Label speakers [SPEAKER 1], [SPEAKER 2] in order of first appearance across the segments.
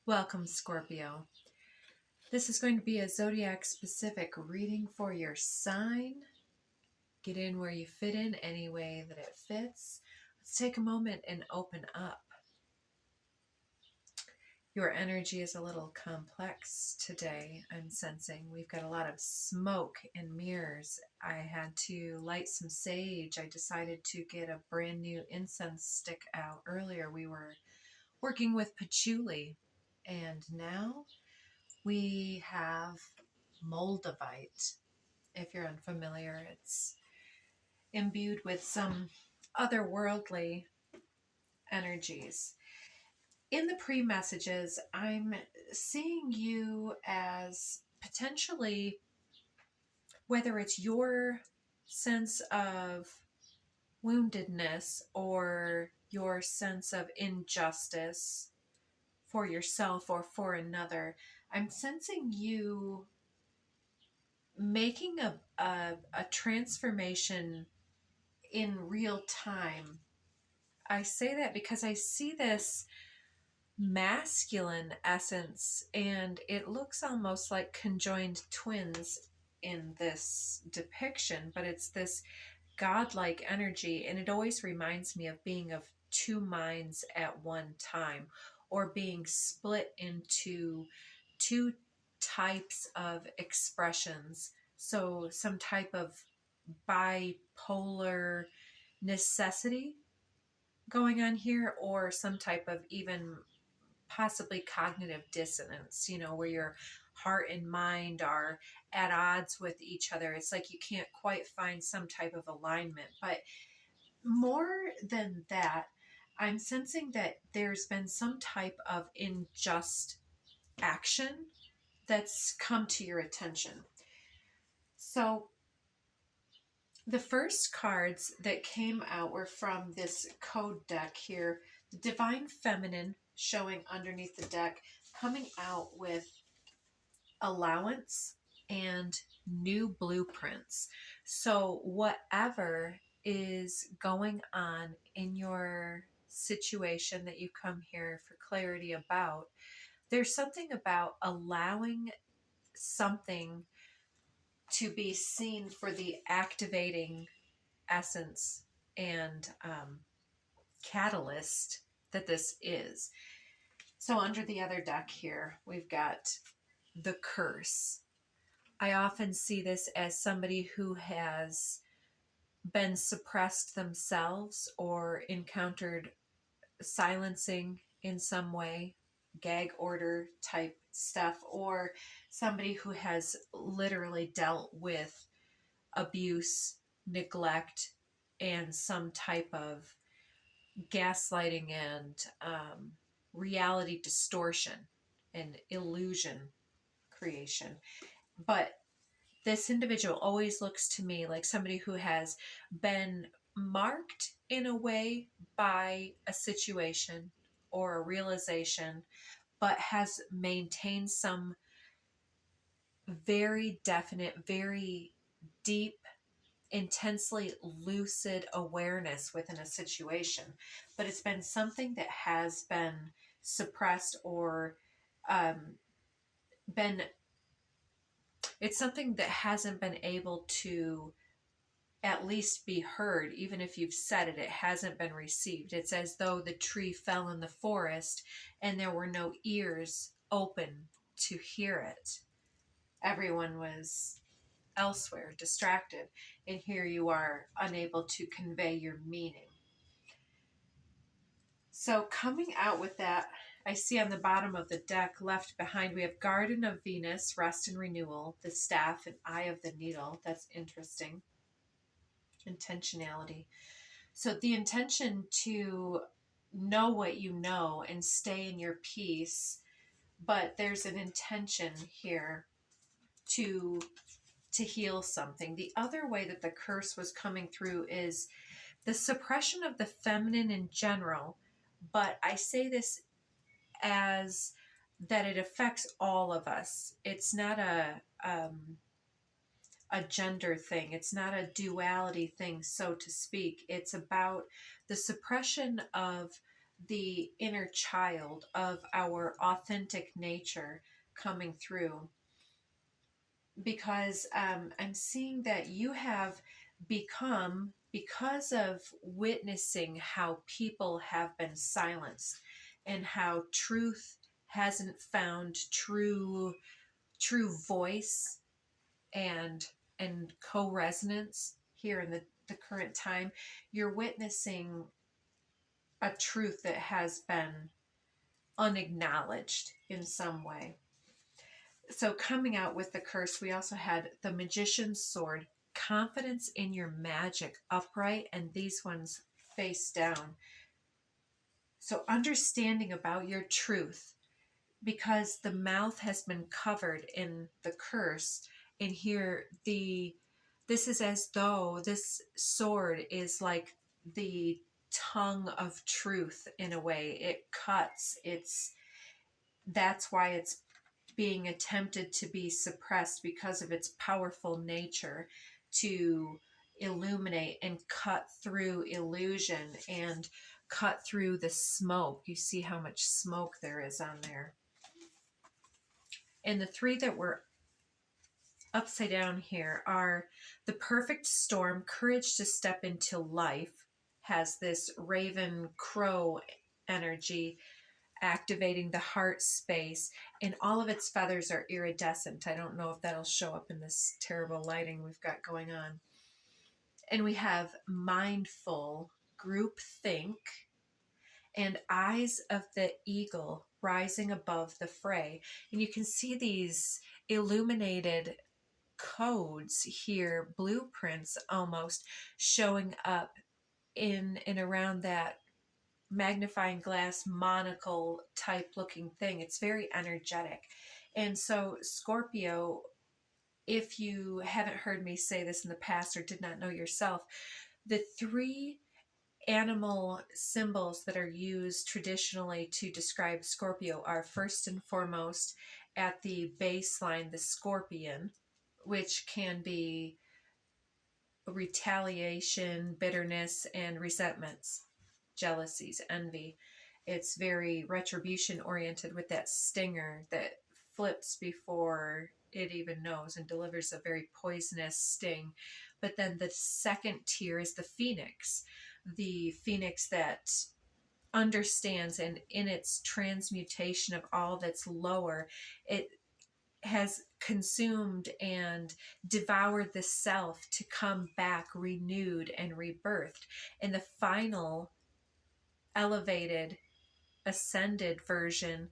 [SPEAKER 1] Welcome, Scorpio. This is going to be a zodiac specific reading for your sign. Get in where you fit in, any way that it fits. Let's take a moment and open up. Your energy is a little complex today, I'm sensing. We've got a lot of smoke and mirrors. I had to light some sage. I decided to get a brand new incense stick out earlier. We were working with patchouli, and now we have moldavite. If you're unfamiliar, it's imbued with some otherworldly energies. In the pre-messages, I'm seeing you as potentially, whether it's your sense of woundedness or your sense of injustice for yourself or for another, I'm sensing you making a transformation in real time. I say that because I see this masculine essence, and it looks almost like conjoined twins in this depiction, but it's this godlike energy, and it always reminds me of being of two minds at one time, or being split into two types of expressions. So some type of bipolar necessity going on here, or some type of even possibly cognitive dissonance, where your heart and mind are at odds with each other. It's like you can't quite find some type of alignment. But more than that, I'm sensing that there's been some type of unjust action that's come to your attention. So the first cards that came out were from this code deck here, the Divine Feminine showing underneath the deck, coming out with allowance and new blueprints. So whatever is going on in your situation that you come here for clarity about, there's something about allowing something to be seen for the activating essence and catalyst that this is. So under the other deck here, we've got the curse. I often see this as somebody who has been suppressed themselves or encountered silencing in some way, gag order type stuff, or somebody who has literally dealt with abuse, neglect, and some type of gaslighting and reality distortion and illusion creation. But this individual always looks to me like somebody who has been marked in a way by a situation or a realization, but has maintained some very definite, very deep, intensely lucid awareness within a situation. But it's been something that has been suppressed or it's something that hasn't been able to at least be heard. Even if you've said it, it hasn't been received. It's as though the tree fell in the forest and there were no ears open to hear it. Everyone was elsewhere, distracted, and here you are, unable to convey your meaning. So coming out with that, I see on the bottom of the deck left behind, we have Garden of Venus, Rest and Renewal, the Staff, and Eye of the Needle. That's interesting. Intentionality. So the intention to know what you know and stay in your peace, but there's an intention here to heal something. The other way that the curse was coming through is the suppression of the feminine in general, but I say this as that it affects all of us. It's not a gender thing. It's not a duality thing, so to speak. It's about the suppression of the inner child of our authentic nature coming through, because I'm seeing that you have become, because of witnessing how people have been silenced and how truth hasn't found true voice and co-resonance here in the current time. You're witnessing a truth that has been unacknowledged in some way. So coming out with the curse, we also had the Magician's Sword, confidence in your magic, upright, and these ones face down. So understanding about your truth, because the mouth has been covered in the curse. And here this is as though this sword is like the tongue of truth in a way. It cuts. That's why it's being attempted to be suppressed, because of its powerful nature to illuminate and cut through illusion and cut through the smoke. You see how much smoke there is on there. And the three that were upside down here are the perfect storm, courage to step into life, has this raven crow energy activating the heart space, and all of its feathers are iridescent. I don't know if that'll show up in this terrible lighting we've got going on. And we have mindful, group think, and eyes of the eagle rising above the fray. And you can see these illuminated codes here, blueprints almost, showing up in and around that magnifying glass monocle type looking thing. It's very energetic. And so Scorpio, if you haven't heard me say this in the past or did not know yourself, the three animal symbols that are used traditionally to describe Scorpio are, first and foremost, at the baseline, the scorpion, which can be retaliation, bitterness, and resentments, jealousies, envy. It's very retribution oriented with that stinger that flips before it even knows and delivers a very poisonous sting. But then the second tier is the phoenix that understands, and in its transmutation of all that's lower, it has consumed and devoured the self to come back renewed and rebirthed. And the final elevated, ascended version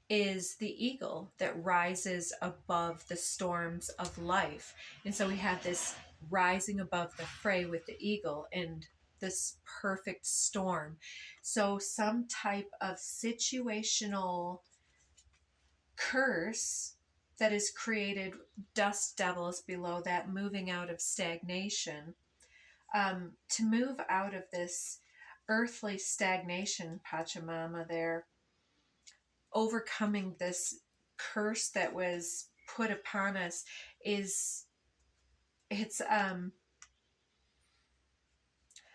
[SPEAKER 1] is the eagle that rises above the storms of life. And so we have this rising above the fray with the eagle and this perfect storm. So some type of situational curse that is created, dust devils below that, moving out of stagnation, to move out of this earthly stagnation, Pachamama there, overcoming this curse that was put upon us, it's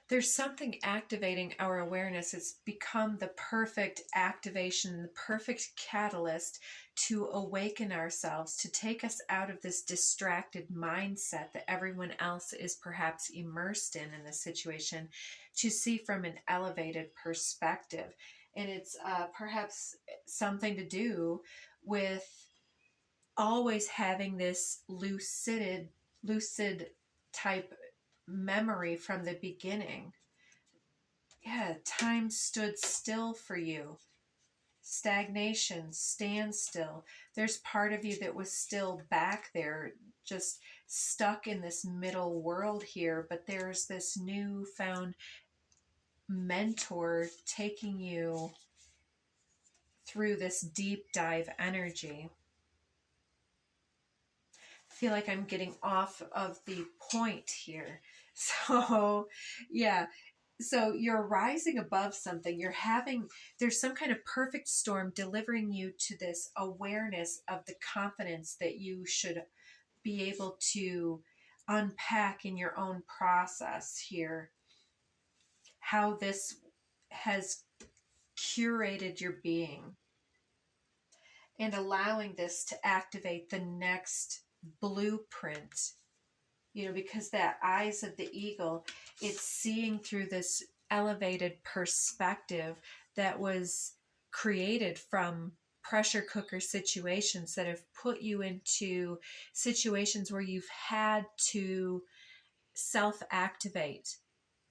[SPEAKER 1] there's something activating our awareness. It's become the perfect activation, the perfect catalyst to awaken ourselves, to take us out of this distracted mindset that everyone else is perhaps immersed in this situation, to see from an elevated perspective. And it's perhaps something to do with always having this lucid type memory from the beginning. Yeah, time stood still for you. Stagnation, standstill. There's part of you that was still back there, just stuck in this middle world here, but there's this newfound mentor taking you through this deep dive energy. I feel like I'm getting off of the point here. So, yeah. So you're rising above something. There's some kind of perfect storm delivering you to this awareness of the confidence that you should be able to unpack in your own process here. How this has curated your being, and allowing this to activate the next blueprint, because that eyes of the eagle, it's seeing through this elevated perspective that was created from pressure cooker situations that have put you into situations where you've had to self activate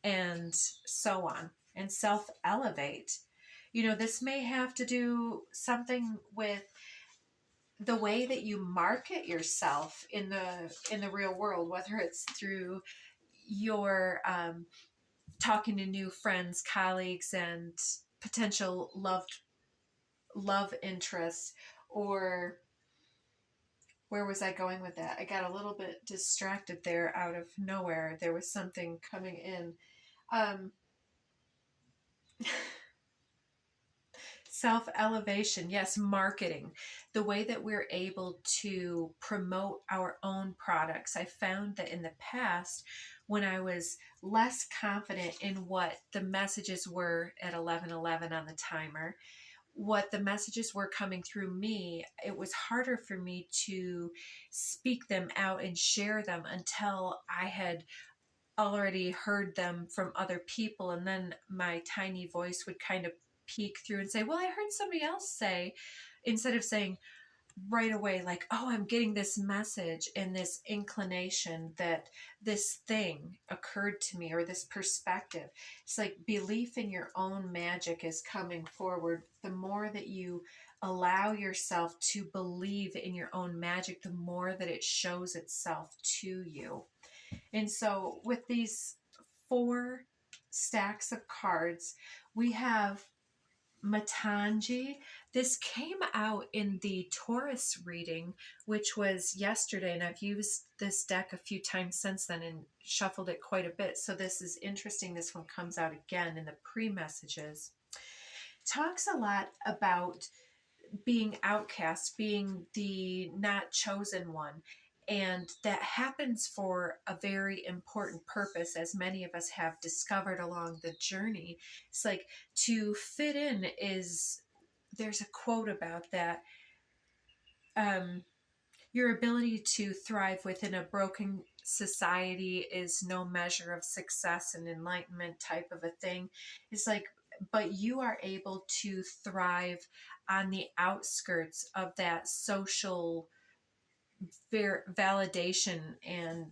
[SPEAKER 1] and so on, and self elevate. This may have to do something with the way that you market yourself in the real world, whether it's through your talking to new friends, colleagues, and potential love interests, or where was I going with that? I got a little bit distracted there out of nowhere. There was something coming in. Self-elevation, yes, marketing, the way that we're able to promote our own products. I found that in the past, when I was less confident in what the messages were at 11:11 on the timer, what the messages were coming through me, it was harder for me to speak them out and share them until I had already heard them from other people, and then my tiny voice would kind of peek through and say, well, I heard somebody else say, instead of saying right away, like, oh, I'm getting this message and this inclination that this thing occurred to me, or this perspective. It's like belief in your own magic is coming forward. The more that you allow yourself to believe in your own magic, the more that it shows itself to you. And so with these 4 stacks of cards, we have Matangi. This came out in the Taurus reading, which was yesterday, and I've used this deck a few times since then and shuffled it quite a bit. So this is interesting. This one comes out again in the pre-messages. Talks a lot about being outcast, being the not chosen one. And that happens for a very important purpose, as many of us have discovered along the journey. It's like to fit in is, there's a quote about that. Your ability to thrive within a broken society is no measure of success and enlightenment, type of a thing. It's like, but you are able to thrive on the outskirts of that social validation and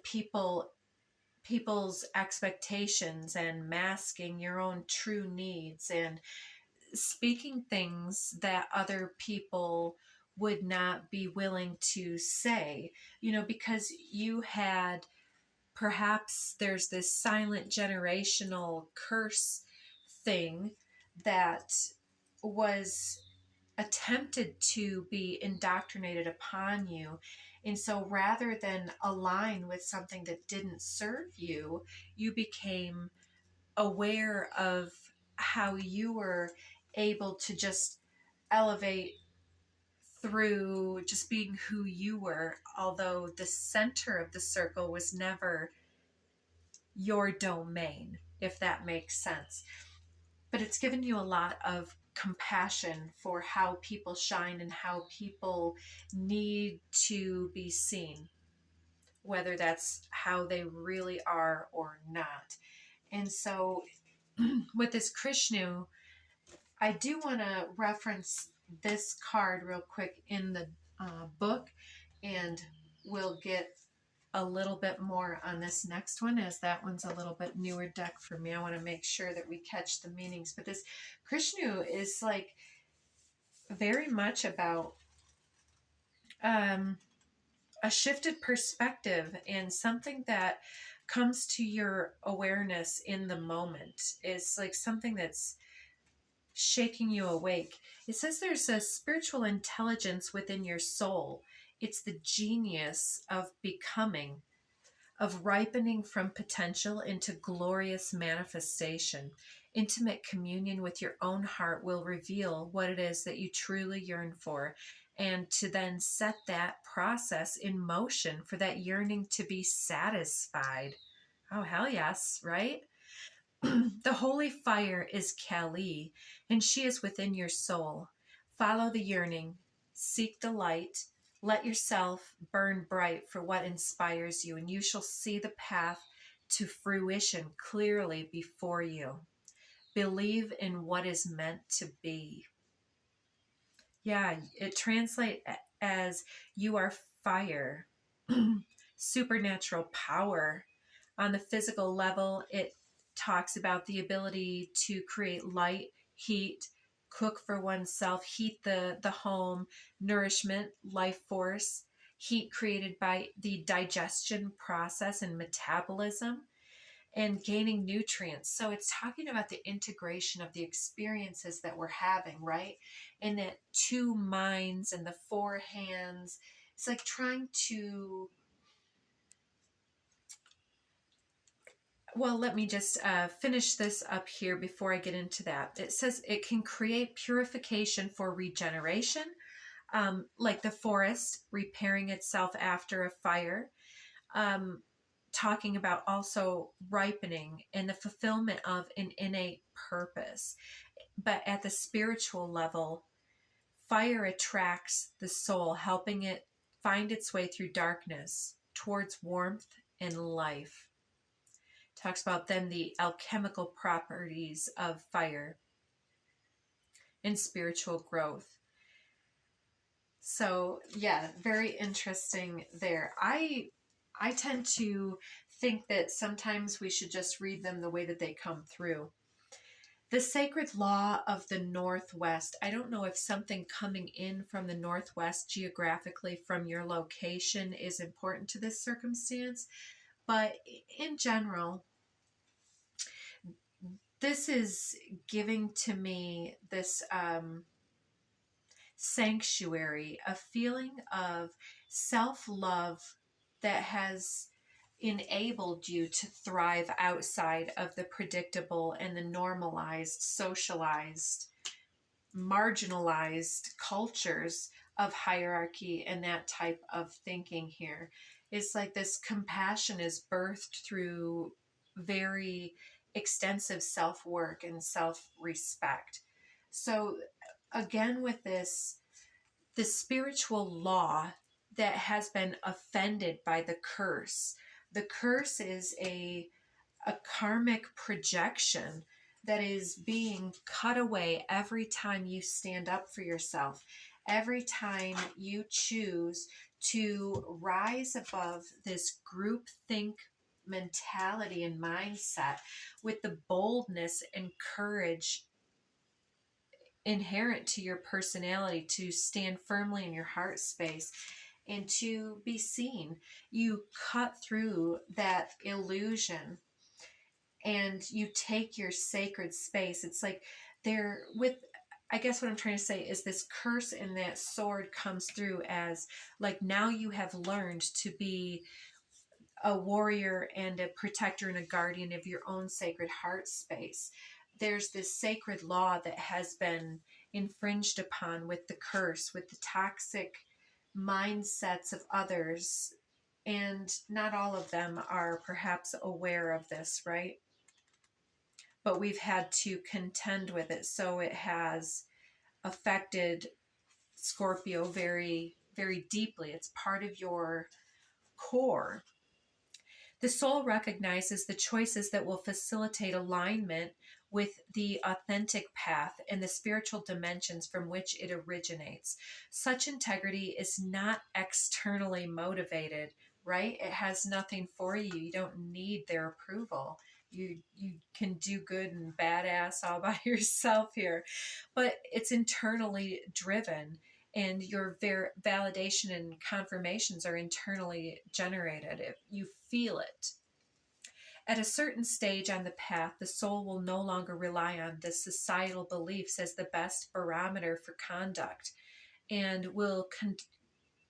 [SPEAKER 1] people's expectations, and masking your own true needs and speaking things that other people would not be willing to say, because you had, perhaps there's this silent generational curse thing that was attempted to be indoctrinated upon you. And so rather than align with something that didn't serve you, you became aware of how you were able to just elevate through just being who you were, although the center of the circle was never your domain, if that makes sense. But it's given you a lot of compassion for how people shine and how people need to be seen, whether that's how they really are or not. And so with this Krishnu, I do want to reference this card real quick in the book, and we'll get a little bit more on this next one, as that one's a little bit newer deck for me. I want to make sure that we catch the meanings. But this Krishnu is like very much about a shifted perspective, and something that comes to your awareness in the moment. Is like something that's shaking you awake. It says there's a spiritual intelligence within your soul. It's the genius of becoming, of ripening from potential into glorious manifestation. Intimate communion with your own heart will reveal what it is that you truly yearn for, and to then set that process in motion for that yearning to be satisfied. Oh, hell yes, right? The holy fire is Kali, and she is within your soul. Follow the yearning, seek the light, let yourself burn bright for what inspires you, and you shall see the path to fruition clearly before you. Believe in what is meant to be. Yeah, it translates as you are fire, supernatural power. On the physical level, it talks about the ability to create light, heat, cook for oneself, heat the home, nourishment, life force, heat created by the digestion process and metabolism, and gaining nutrients. So it's talking about the integration of the experiences that we're having, right? And that two minds and the four hands. It's like trying to, well, let me just finish this up here before I get into that. It says it can create purification for regeneration, like the forest repairing itself after a fire. Talking about also ripening and the fulfillment of an innate purpose. But at the spiritual level, fire attracts the soul, helping it find its way through darkness towards warmth and life. Talks about then the alchemical properties of fire and spiritual growth. So yeah, very interesting there. I tend to think that sometimes we should just read them the way that they come through. The sacred law of the Northwest. I don't know if something coming in from the Northwest geographically from your location is important to this circumstance, but in general, this is giving to me this sanctuary, a feeling of self-love that has enabled you to thrive outside of the predictable and the normalized, socialized, marginalized cultures of hierarchy and that type of thinking here. It's like this compassion is birthed through very extensive self-work and self-respect. So again, with this, the spiritual law that has been offended by the curse. The curse is a karmic projection that is being cut away every time you stand up for yourself, every time you choose to rise above this groupthink mentality and mindset with the boldness and courage inherent to your personality to stand firmly in your heart space and to be seen. You cut through that illusion and you take your sacred space. It's like there with, I guess what I'm trying to say is this curse and that sword comes through as like now you have learned to be a warrior and a protector and a guardian of your own sacred heart space. There's this sacred law that has been infringed upon with the curse, with the toxic mindsets of others. And not all of them are perhaps aware of this, right? But we've had to contend with it. So it has affected Scorpio very, very deeply. It's part of your core. The soul recognizes the choices that will facilitate alignment with the authentic path and the spiritual dimensions from which it originates. Such integrity is not externally motivated, right? It has nothing for you. You don't need their approval. You can do good and badass all by yourself here. But it's internally driven, and your validation and confirmations are internally generated. If you feel it. At a certain stage on the path, the soul will no longer rely on the societal beliefs as the best barometer for conduct and will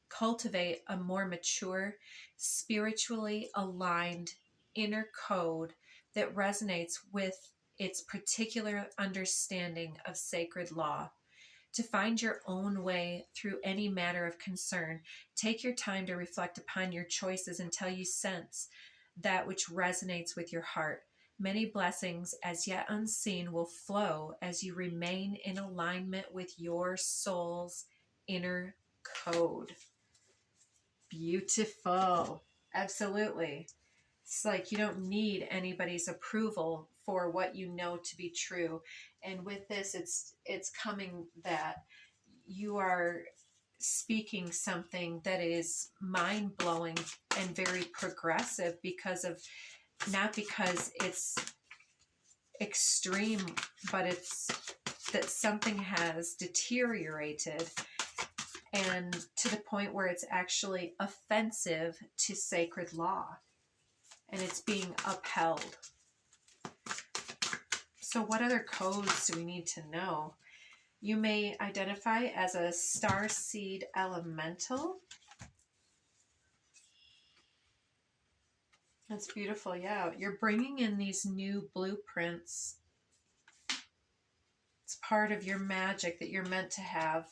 [SPEAKER 1] cultivate a more mature, spiritually aligned inner code that resonates with its particular understanding of sacred law. To find your own way through any matter of concern, take your time to reflect upon your choices until you sense that which resonates with your heart. Many blessings as yet unseen will flow as you remain in alignment with your soul's inner code. Beautiful. Absolutely. It's like you don't need anybody's approval for what you know to be true. And with this, it's coming that you are speaking something that is mind-blowing and very progressive, because of, not because it's extreme, but it's that something has deteriorated, and to the point where it's actually offensive to sacred law, and it's being upheld. So what other codes do we need to know? You may identify as a star seed elemental. That's beautiful. Yeah, you're bringing in these new blueprints. It's part of your magic that you're meant to have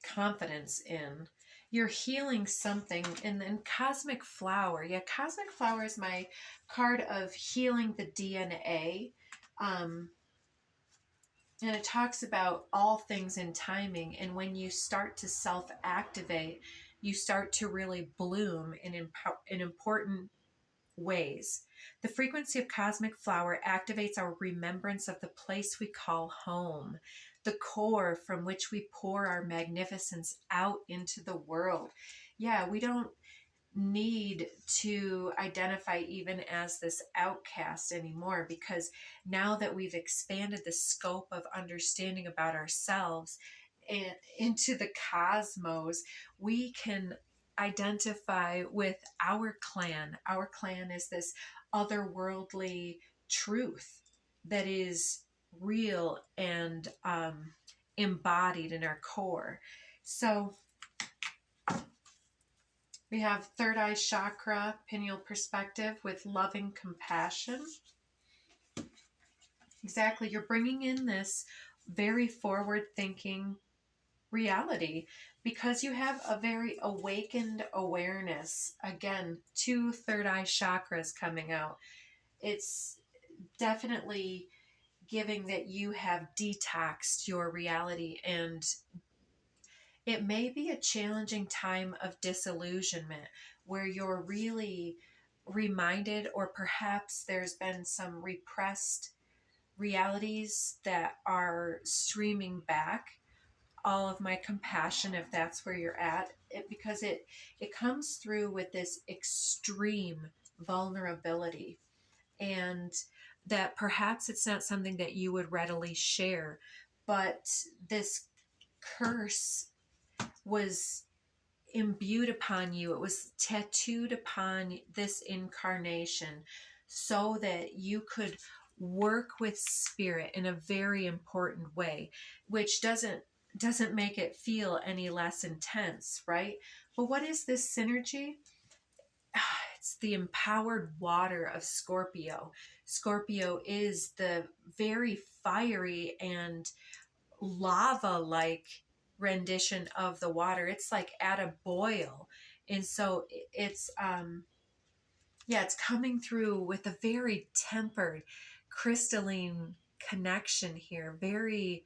[SPEAKER 1] confidence in. You're healing something. And then Cosmic Flower. Yeah, Cosmic Flower is my card of healing the DNA. And it talks about all things in timing. And when you start to self-activate, you start to really bloom in important ways. The frequency of Cosmic Flower activates our remembrance of the place we call home, the core from which we pour our magnificence out into the world. Yeah, we don't need to identify even as this outcast anymore, because now that we've expanded the scope of understanding about ourselves and into the cosmos, we can identify with our clan. Our clan is this otherworldly truth that is real and embodied in our core. So we have third eye chakra, pineal perspective with loving compassion. Exactly. You're bringing in this very forward thinking reality because you have a very awakened awareness. Again, two third eye chakras coming out. It's definitely giving that you have detoxed your reality, and it may be a challenging time of disillusionment where you're really reminded, or perhaps there's been some repressed realities that are streaming back. All of my compassion if that's where you're at, because it comes through with this extreme vulnerability, and that perhaps it's not something that you would readily share, but this curse was imbued upon you. It was tattooed upon this incarnation so that you could work with spirit in a very important way, which doesn't make it feel any less intense, right? But what is this synergy? It's the empowered water of Scorpio. Scorpio is the very fiery and lava-like rendition of the water. It's like at a boil. And so it's it's coming through with a very tempered crystalline connection here, very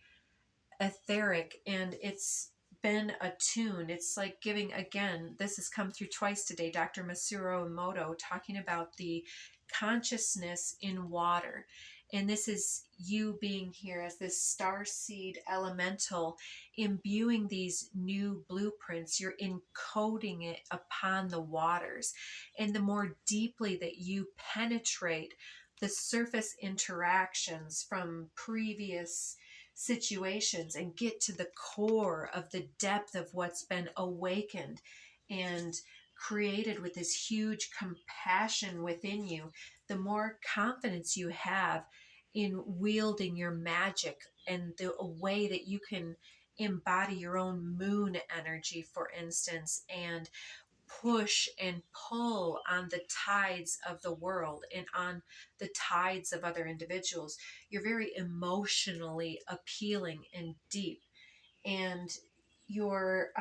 [SPEAKER 1] etheric, and it's been attuned. It's like giving, again, this has come through twice today, Dr. Masuro Emoto talking about the consciousness in water. And this is you being here as this star seed elemental, imbuing these new blueprints. You're encoding it upon the waters. And the more deeply that you penetrate the surface interactions from previous situations and get to the core of the depth of what's been awakened and created with this huge compassion within you, the more confidence you have in wielding your magic and the way that you can embody your own moon energy, for instance, and push and pull on the tides of the world and on the tides of other individuals. You're very emotionally appealing and deep, and your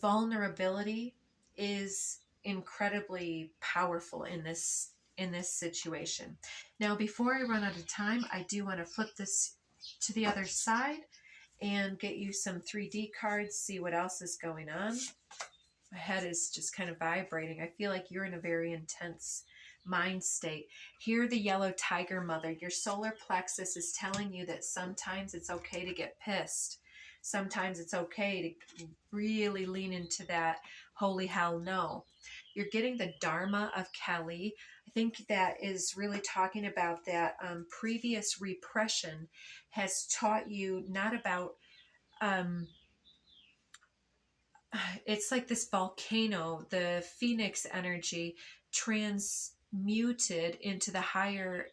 [SPEAKER 1] vulnerability is incredibly powerful in this situation. Now, before I run out of time, I do want to flip this to the other side and get you some 3D cards, see what else is going on. My head is just kind of vibrating. I feel like you're in a very intense mind state. Here, the yellow tiger mother, your solar plexus is telling you that sometimes it's okay to get pissed. Sometimes it's okay to really lean into that holy hell no. You're getting the Dharma of Kali. I think that is really talking about that previous repression has taught you not about it's like this volcano, the phoenix energy transmuted into the higher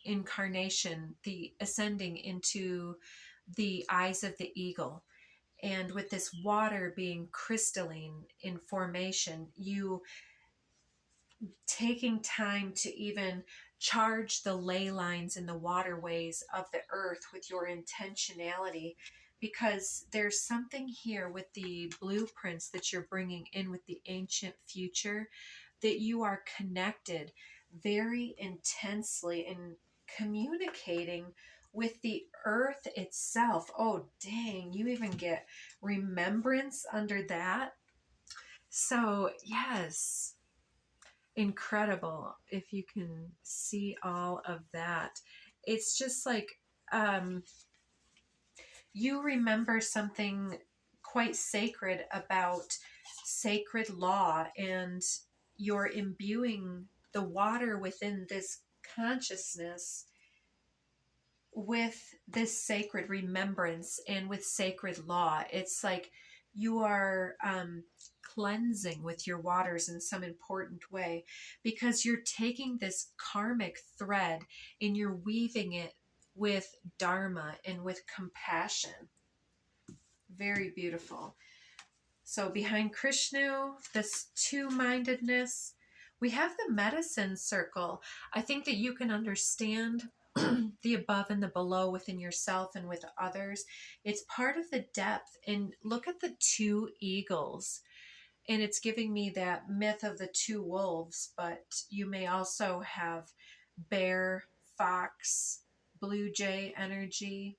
[SPEAKER 1] incarnation, the ascending into the eyes of the eagle. And with this water being crystalline in formation, you taking time to even charge the ley lines and the waterways of the earth with your intentionality, because there's something here with the blueprints that you're bringing in with the ancient future, that you are connected very intensely and communicating with the earth itself. Oh dang, you even get remembrance under that. So yes, incredible if you can see all of that. It's just like you remember something quite sacred about sacred law, and you're imbuing the water within this consciousness with this sacred remembrance and with sacred law. It's like you are cleansing with your waters in some important way, because you're taking this karmic thread and you're weaving it with dharma and with compassion. Very beautiful. So behind Krishna, this two-mindedness, we have the medicine circle. I think that you can understand the above and the below within yourself and with others. It's part of the depth. And look at the two eagles. And it's giving me that myth of the two wolves, but you may also have bear, fox, blue jay energy.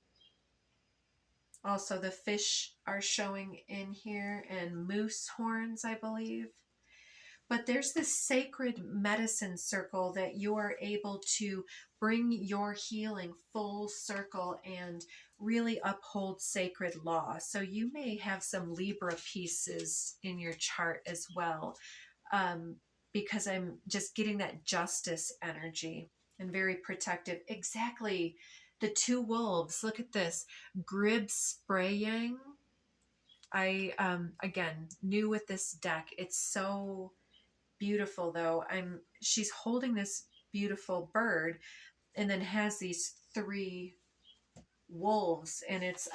[SPEAKER 1] Also, the fish are showing in here, and moose horns, I believe. But there's this sacred medicine circle that you are able to bring your healing full circle and really uphold sacred law. So you may have some Libra pieces in your chart as well, because I'm just getting that justice energy and very protective. Exactly. The two wolves. Look at this. Grib spraying. I, again, new with this deck. It's so beautiful though. She's holding this beautiful bird and then has these three wolves, and it's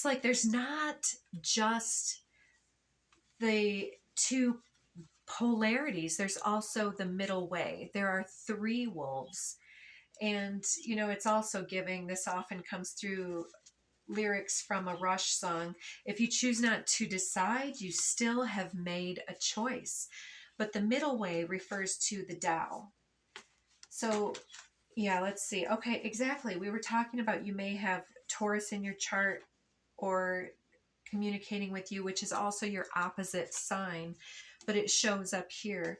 [SPEAKER 1] like there's not just the two polarities, there's also the middle way. There are three wolves. And it's also giving, this often comes through lyrics from a Rush song. If you choose not to decide, you still have made a choice. But the middle way refers to the Tao. So, yeah, let's see. Okay, exactly. We were talking about you may have Taurus in your chart or communicating with you, which is also your opposite sign, but it shows up here.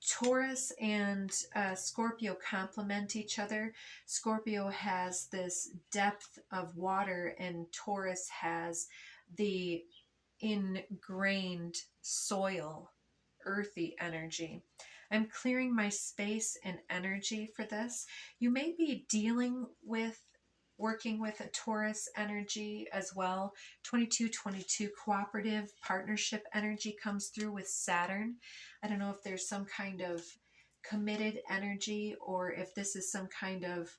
[SPEAKER 1] Taurus and Scorpio complement each other. Scorpio has this depth of water, and Taurus has the ingrained soil, earthy energy. I'm clearing my space and energy for this. You may be working with a Taurus energy as well. 2222 cooperative partnership energy comes through with Saturn. I don't know if there's some kind of committed energy, or if this is some kind of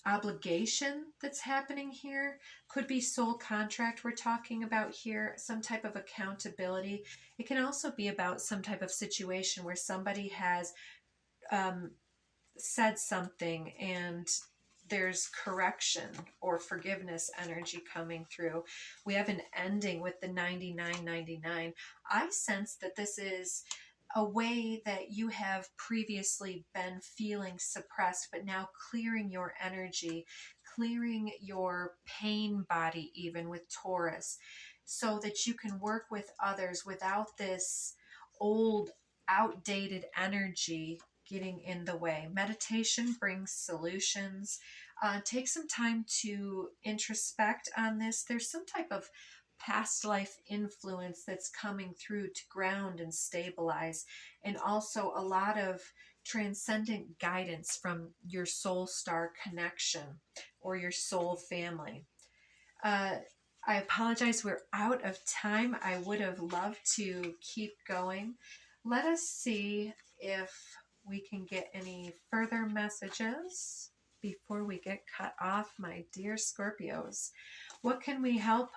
[SPEAKER 1] obligation that's happening here. Could be soul contract we're talking about here, some type of accountability. It can also be about some type of situation where somebody has said something and there's correction or forgiveness energy coming through. We have an ending with the 9999. I sense that this is a way that you have previously been feeling suppressed, but now clearing your energy, clearing your pain body, even with Taurus, so that you can work with others without this old, outdated energy getting in the way. Meditation brings solutions. Take some time to introspect on this. There's some type of past life influence that's coming through to ground and stabilize, and also a lot of transcendent guidance from your soul star connection or your soul family. I apologize, we're out of time. I would have loved to keep going. Let us see if we can get any further messages before we get cut off, my dear Scorpios. What can we help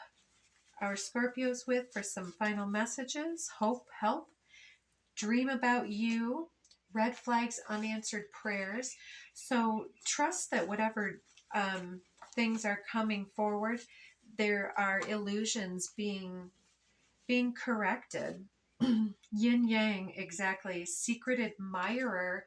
[SPEAKER 1] our Scorpios with for some final messages? Hope, help, dream about you, red flags, unanswered prayers. So trust that whatever things are coming forward, there are illusions being corrected. Yin yang, exactly. Secret admirer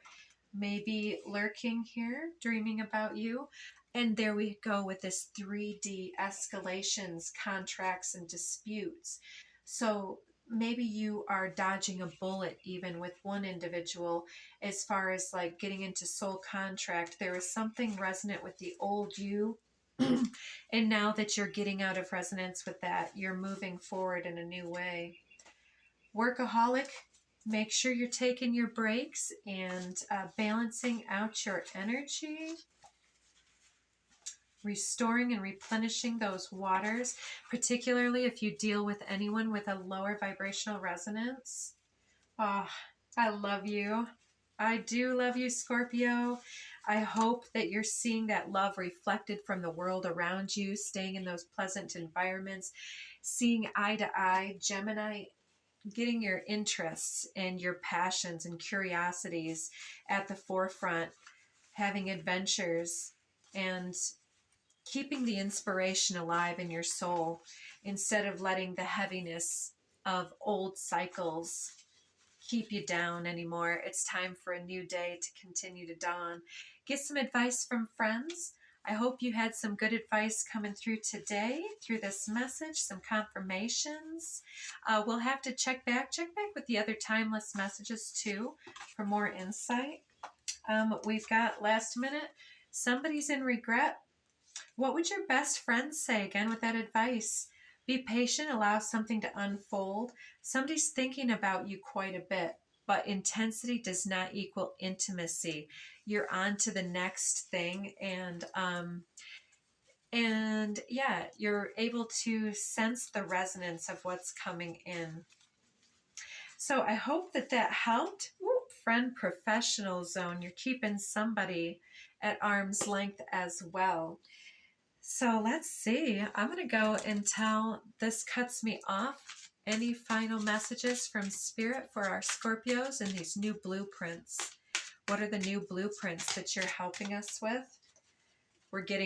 [SPEAKER 1] may be lurking here, dreaming about you. And there we go with this 3D escalations, contracts, and disputes. So maybe you are dodging a bullet even with one individual as far as like getting into soul contract. There is something resonant with the old you. And now that you're getting out of resonance with that, you're moving forward in a new way. Workaholic, make sure you're taking your breaks and balancing out your energy, restoring and replenishing those waters, particularly if you deal with anyone with a lower vibrational resonance. Oh, I love you. I do love you, Scorpio. I hope that you're seeing that love reflected from the world around you, staying in those pleasant environments, seeing eye to eye. Gemini, getting your interests and your passions and curiosities at the forefront, having adventures, and keeping the inspiration alive in your soul instead of letting the heaviness of old cycles keep you down anymore. It's time for a new day to continue to dawn. Get some advice from friends. I hope you had some good advice coming through today through this message, some confirmations. We'll have to check back with the other timeless messages too for more insight. We've got last minute, somebody's in regret. What would your best friend say again with that advice? Be patient, allow something to unfold. Somebody's thinking about you quite a bit, but intensity does not equal intimacy. You're on to the next thing, and yeah, you're able to sense the resonance of what's coming in. So I hope that helped. Friend professional zone, you're keeping somebody at arm's length as well. So let's see. I'm going to go until this cuts me off. Any final messages from Spirit for our Scorpios and these new blueprints? What are the new blueprints that you're helping us with? We're getting